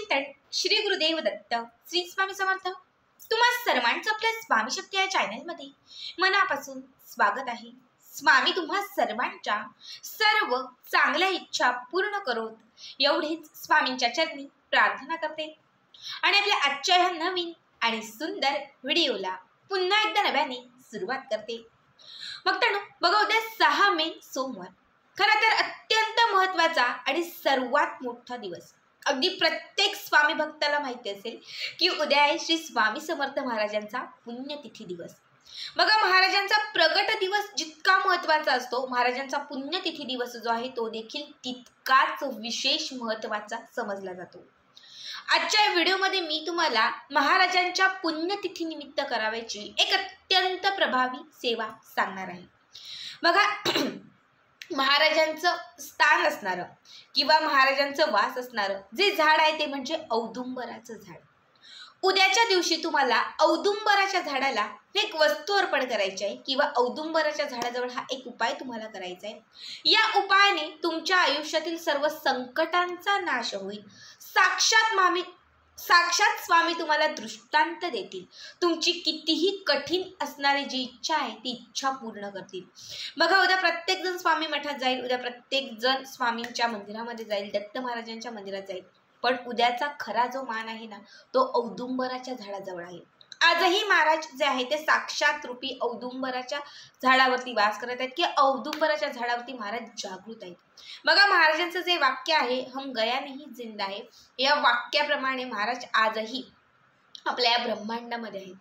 चिंतन श्री गुरुदेव दत्त श्री स्वामी समर्थ। तुम्हा सर्वांचं आपल्या स्वामी शक्ती या चॅनलमध्ये मनापासून स्वागत आहे। स्वामी तुम्हा सर्वांच्या सर्व चांगल्या इच्छा पूर्ण करोत एवढीच स्वामींच्या चरणी प्रार्थना करते आणि आपल्या आजच्या ह्या नवीन आणि सुंदर व्हिडिओला पुन्हा एकदा नव्याने सुरुवात करते। मग बघा, उद्या 6 मे सोमवार, खरं तर अत्यंत महत्त्वाचा आणि सर्वात मोठा दिवस। अगदी प्रत्येक स्वामी भक्ताला माहिती असेल की उद्या आहे श्री स्वामी समर्थ महाराजांचा पुण्यतिथी दिवस। बघा, महाराजांचा प्रगट दिवस जितका महत्त्वाचा असतो, महाराजांचा पुण्यतिथी दिवस जो आहे तो देखील तितकाच विशेष महत्त्वाचा समजला जातो। आजच्या व्हिडिओमध्ये मी तुम्हाला महाराजांच्या पुण्यतिथी निमित्त करावयाची एक अत्यंत प्रभावी सेवा सांगणार आहे। बघा, महाराजांचं स्थान असणारं किंवा महाराजांचं वास असणारं जे झाड आहे ते म्हणजे औदुंबराचं झाड। उद्याच्या दिवशी तुम्हाला औदुंबराच्या झाडाला एक वस्तू अर्पण करायची आहे किंवा औदुंबराच्या झाडाजवळ हा एक उपाय तुम्हाला करायचा आहे। या उपायाने तुमच्या आयुष्यातील सर्व संकटांचा नाश होईल। साक्षात स्वामी तुम्हाला दृष्टांत देतील। तुमची कितीही कठीण असणारी जी इच्छा आहे ती इच्छा पूर्ण करतील। बघा, उद्या प्रत्येक जण स्वामी मठात जाईल, उद्या प्रत्येक जण स्वामींच्या मंदिरामध्ये जाईल, दत्त महाराजांच्या मंदिरात जाईल, पण उद्याचा खरा जो मान आहे ना तो औदुंबराच्या झाडाजवळ आहे। आजही महाराज जे आहे ते साक्षात रूपी औदुंबराच्या झाडावरती वास करत आहेत की औदुंबराच्या झाडावरती महाराज जागृत आहेत। बघा, महाराजांचं जे वाक्य आहे, हम गया नहीं जिंदा है, या वाक्याप्रमाणे महाराज आजही आपल्या या ब्रह्मांडामध्ये आहेत।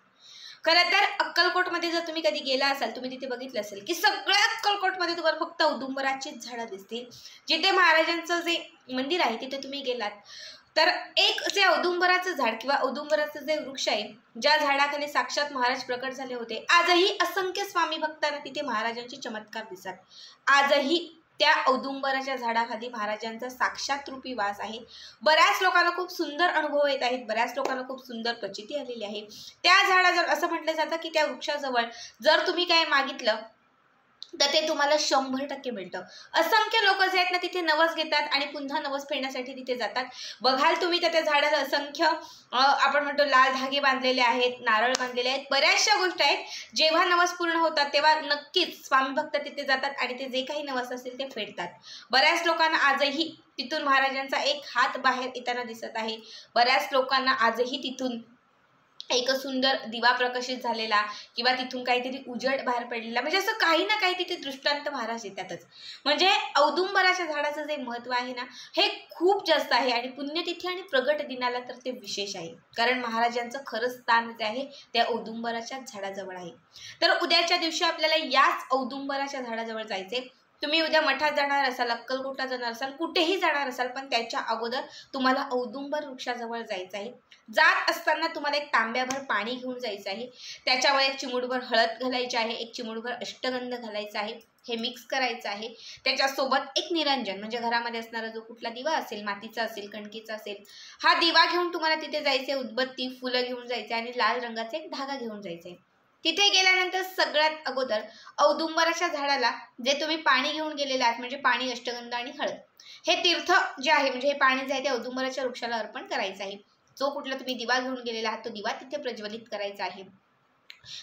खरं तर अक्कलकोटमध्ये जर तुम्ही कधी गेला असाल, तुम्ही तिथे बघितलं असेल की सगळ्या अक्कलकोटमध्ये तुम्हाला फक्त औदुंबराचीच झाडं दिसतील। जिथे महाराजांचं जे मंदिर आहे तिथे तुम्ही गेलात तर एक जे औदुंबराचं झाड किंवा औदुंबराचं जे वृक्ष आहे, ज्या झाडाखाली साक्षात महाराज प्रकट झाले होते, आजही असंख्य स्वामी भक्तांना तिथे महाराजांचे चमत्कार दिसतात। आजही त्या औदुंबराच्या झाडाखाली महाराजांचा साक्षात रूपी वास आहे। बऱ्याच लोकांना खूप सुंदर अनुभव येत आहेत, बऱ्याच लोकांना खूप सुंदर प्रचिती आलेली आहे। त्या झाडाजवळ असं म्हटलं जातं की त्या वृक्षाजवळ जर तुम्ही काय मागितलं तर ते तुम्हाला 100% मिळतं। असंख्य लोक जे आहेत ना तिथे नवस घेतात आणि पुन्हा नवस फेडण्यासाठी तिथे जातात। बघाल तुम्ही त्या झाडाला असंख्य आपण म्हणतो लाल धागे बांधलेले आहेत, नारळ बांधलेले आहेत, बऱ्याचशा गोष्टी आहेत। जेव्हा नवस पूर्ण होतात तेव्हा नक्कीच स्वामी भक्त तिथे जातात आणि ते जे काही नवस असेल ते फेडतात। बऱ्याच लोकांना आजही तिथून महाराजांचा एक हात बाहेर येताना दिसत आहे। बऱ्याच लोकांना आजही तिथून एक सुंदर दिवा प्रकाशित झालेला किंवा तिथून काहीतरी उजड बाहेर पडलेला, म्हणजे असं काही ना काही तिथे दृष्टांत महाराज येतातच। म्हणजे औदुंबराच्या झाडाचं जे महत्त्व आहे ना हे खूप जास्त आहे आणि पुण्यतिथी आणि प्रगट दिनाला तर ते विशेष आहे, कारण महाराजांचं खरं स्थान जे आहे त्या औदुंबराच्या झाडाजवळ आहे। तर उद्याच्या दिवशी आपल्याला याच औदुंबराच्या झाडाजवळ जायचे। तुम्ही उद्या मठात जाणार असाल, अक्कलकोटला जाणार असाल, कुठेही जाणार असाल, पण त्याच्या अगोदर तुम्हाला औदुंबर वृक्षाजवळ जायचं आहे। जात असताना तुम्हाला एक तांब्याभर पाणी घेऊन जायचं आहे, त्याच्यावर एक चिमूटभर हळद घालायची आहे, एक चिमूटभर अष्टगंध घालायचा आहे, हे मिक्स करायचं आहे। त्याच्यासोबत एक निरंजन म्हणजे घरामध्ये असणारा जो कुठला दिवा असेल, मातीचा असेल, कणकीचा असेल, हा दिवा घेऊन तुम्हाला तिथे जायचे। उदबत्ती, फुलं घेऊन जायचे आणि लाल रंगाचा एक धागा घेऊन जायचा आहे। तिथे गेल्यानंतर सगळ्यात अगोदर औदुंबराच्या झाडाला जे तुम्ही पाणी घेऊन गेलेले आहात, म्हणजे पाणी, अष्टगंध आणि हळद, हे तीर्थ जे आहे म्हणजे हे पाणी जे आहे ते औदुंबराच्या वृक्षाला अर्पण करायचं आहे। जो कुठला तुम्ही दिवा घेऊन गेलेला आहात तो दिवा तिथे प्रज्वलित करायचा आहे।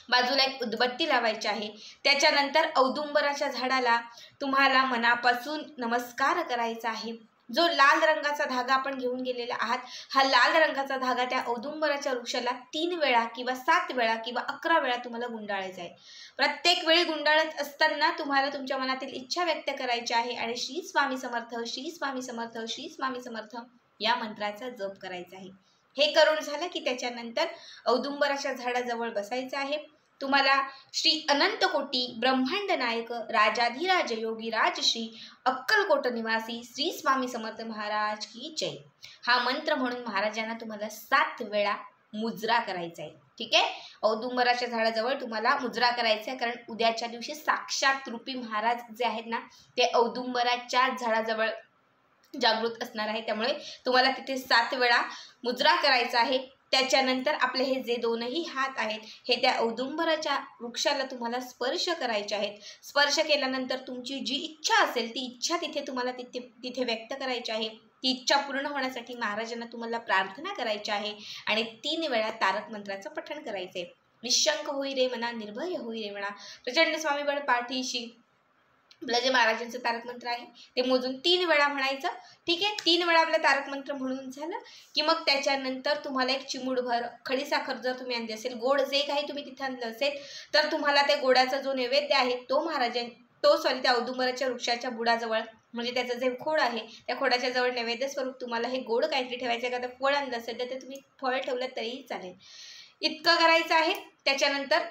बाजूला एक उदबत्ती लावायची आहे। त्याच्यानंतर औदुंबराच्या झाडाला तुम्हाला मनापासून नमस्कार करायचा आहे। जो लाल रंगाचा धागा आपण घेऊन गेलेला आहात, हा लाल रंगाचा धागा त्या औदुंबराच्या वृक्षाला 3 वेळा किंवा 7 वेळा किंवा 11 वेळा तुम्हाला गुंडाळायचा आहे। प्रत्येक वेळी गुंडाळत असताना तुम्हाला तुमच्या मनातील इच्छा व्यक्त करायची आहे आणि श्री स्वामी समर्थ, श्री स्वामी समर्थ, श्री स्वामी समर्थ या मंत्राचा जप करायचा आहे। हे करून झालं की त्याच्यानंतर औदुंबराच्या झाडाजवळ बसायचं आहे। तुम्हाला श्री अनंत कोटी ब्रह्मांड नायक राजाधिराज योगी राजश्री अक्कलकोट निवासी श्री स्वामी समर्थ महाराज की जय हा मंत्र म्हणून महाराजांना तुम्हाला 7 वेळा मुजरा करायचा आहे। ठीक आहे, औदुंबराच्या झाडाजवळ तुम्हाला मुजरा करायचा आहे, कारण उद्याच्या दिवशी साक्षात रूपी महाराज जे आहेत ना ते औदुंबराच्या झाडाजवळ जागृत असणार आहे। त्यामुळे तुम्हाला तिथे 7 वेळा मुजरा करायचा आहे। त्याच्यानंतर आपले हे जे दोनही हात आहेत हे त्या औदुंबराच्या वृक्षाला तुम्हाला स्पर्श करायचे आहेत। स्पर्श केल्यानंतर तुमची जी इच्छा असेल ती इच्छा तिथे तुम्हाला तिथे व्यक्त करायची आहे। ती इच्छा पूर्ण होण्यासाठी महाराजांना तुम्हाला प्रार्थना करायची आहे आणि 3 वेळा तारक मंत्राचं पठण करायचंय. निशंक होई रे म्हणा, निर्भय होई रे म्हणा, प्रचंड स्वामी बळ पाठीशी. आपलं जे महाराजांचं तारक मंत्र आहे ते मोजून 3 वेळा म्हणायचं. ठीक आहे, 3 वेळा आपलं तारक मंत्र म्हणून झालं की मग त्याच्यानंतर तुम्हाला एक चिमूटभर खडी साखर जर तुम्ही आणली असेल, गोड जे काही तुम्ही तिथे आणलं असेल, तर तुम्हाला त्या गोडाचा जो नैवेद्य आहे तो त्या औदुंबराच्या वृक्षाच्या बुडाजवळ, म्हणजे त्याचं जे खोड आहे त्या खोडाच्या जवळ नैवेद्य स्वरूप तुम्हाला हे गोड काहीतरी ठेवायचं आहे. का तर फळ आणलं असेल तर ते तुम्ही फळ ठेवलं तरीही चालेल. इतकं करायचं आहे. त्याच्यानंतर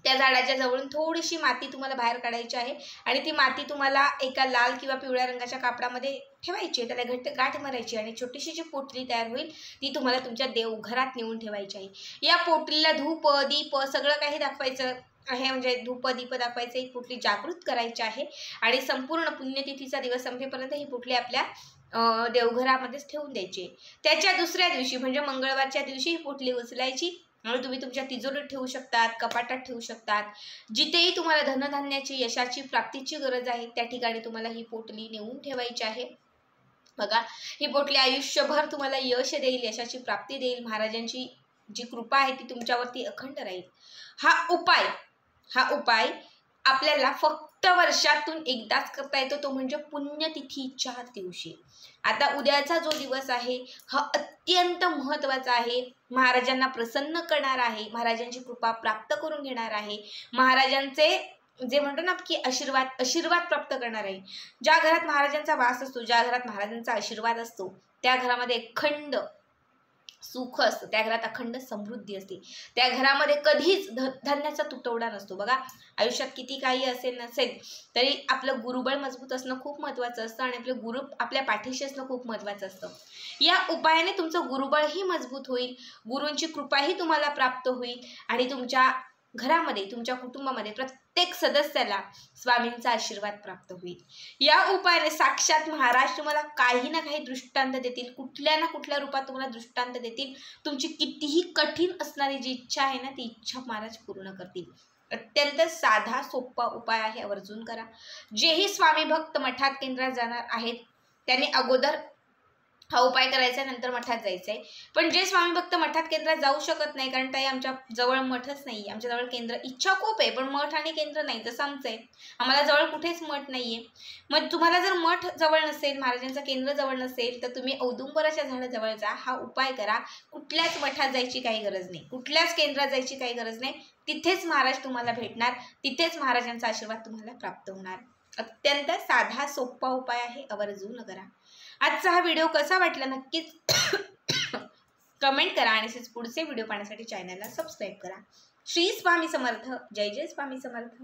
त्या झाडाच्या जवळून थोडीशी माती तुम्हाला बाहेर काढायची आहे आणि ती माती तुम्हाला एका लाल किंवा पिवळ्या रंगाच्या कापडामध्ये ठेवायची आहे. त्याला घट्ट गाठ मारायची आणि छोटीशी जी पोटली तयार होईल ती तुम्हाला तुमच्या देवघरात नेऊन ठेवायची आहे. या पोटलीला धूप दीप सगळं काही दाखवायचं आहे, म्हणजे धूप दीप दाखवायचं, एक पोटली जागृत करायची आहे आणि संपूर्ण पुण्यतिथीचा दिवस संपेपर्यंत ही पोटली आपल्या देवघरामध्येच ठेवून द्यायची. त्याच्या दुसऱ्या दिवशी म्हणजे मंगळवारच्या दिवशी ही पोटली उचलायची आणि तुम्ही तुमच्या तिजोरीत ठेवू शकतात, कपाटात ठेवू शकतात. जिथेही तुम्हाला धनधान्याची यशाची प्राप्तीची गरज आहे त्या ठिकाणी तुम्हाला ही पोटली नेऊन ठेवायची आहे. बघा, ही पोटली आयुष्यभर तुम्हाला यश देईल, यशाची प्राप्ती देईल. महाराजांची जी कृपा आहे ती तुमच्यावरती अखंड राहील. हा उपाय आपल्याला फक्त वर्षातून एकदाच करता येतो, तो म्हणजे पुण्यतिथीच्या दिवशी. आता उद्याचा जो दिवस आहे हा अत्यंत महत्त्वाचा आहे. महाराजांना प्रसन्न करणार आहे, महाराजांची कृपा प्राप्त करून घेणार आहे, महाराजांचे जे म्हणतो ना की आशीर्वाद प्राप्त करणार आहे. ज्या घरात महाराजांचा वास असतो, ज्या घरात महाराजांचा आशीर्वाद असतो, त्या घरामध्ये अखंड सुख असतं, त्या घरात अखंड समृद्धी असते, त्या घरामध्ये कधीच धान्याचा तुटवडा नसतो. बघा, आयुष्यात किती काही असेल नसेल तरी आपलं गुरुबळ मजबूत असणं खूप महत्त्वाचं असतं आणि आपले गुरु आपल्या पाठीशी असणं खूप महत्त्वाचं असतं. या उपायाने तुमचं गुरुबळही मजबूत होईल, गुरूंची कृपाही तुम्हाला प्राप्त होईल आणि तुमच्या घरामध्ये, तुमच्या कुटुंबामध्ये प्रत्येक सदस्याला स्वामींचा आशीर्वाद प्राप्त होईल. या उपायाने साक्षात महाराज तुम्हाला काही ना काही दृष्टांत देतील, कुठल्या ना कुठल्या रूपात तुम्हाला दृष्टांत देतील. तुमची कितीही कठीण असणारी जी इच्छा आहे ना ती इच्छा महाराज पूर्ण करतील. अत्यंत साधा सोपा उपाय आहे, आवर्जून करा. जेही स्वामी भक्त मठात केंद्रात जाणार आहेत त्यांनी अगोदर हा उपाय करायचा, नंतर मठात जायचं आहे. पण जे स्वामी भक्त मठात केंद्रात जाऊ शकत नाही, कारण ताई आमच्या जवळ मठच नाही, आमच्या जवळ केंद्र, इच्छा खूप आहे पण मठ आणि केंद्र नाही, जसं आमचं आहे, आम्हाला जवळ कुठेच मठ नाही आहे. मग तुम्हाला जर मठ जवळ नसेल, महाराजांचं केंद्र जवळ नसेल, तर तुम्ही औदुंबराच्या झाडाजवळ जा, हा उपाय करा. कुठल्याच मठात जायची काही गरज नाही, कुठल्याच केंद्रात जायची काही गरज नाही. तिथेच महाराज तुम्हाला भेटणार, तिथेच महाराजांचा आशीर्वाद तुम्हाला प्राप्त होणार. अत्यंत साधा सोपा उपाय आहे, आवर्जून करा. आजचा हा व्हिडिओ कसा वाटला नक्कीच कमेंट करा आणि पुढचे व्हिडिओ पाहण्यासाठी चॅनलला सबस्क्राईब करा. श्री स्वामी समर्थ. जय जय स्वामी समर्थ.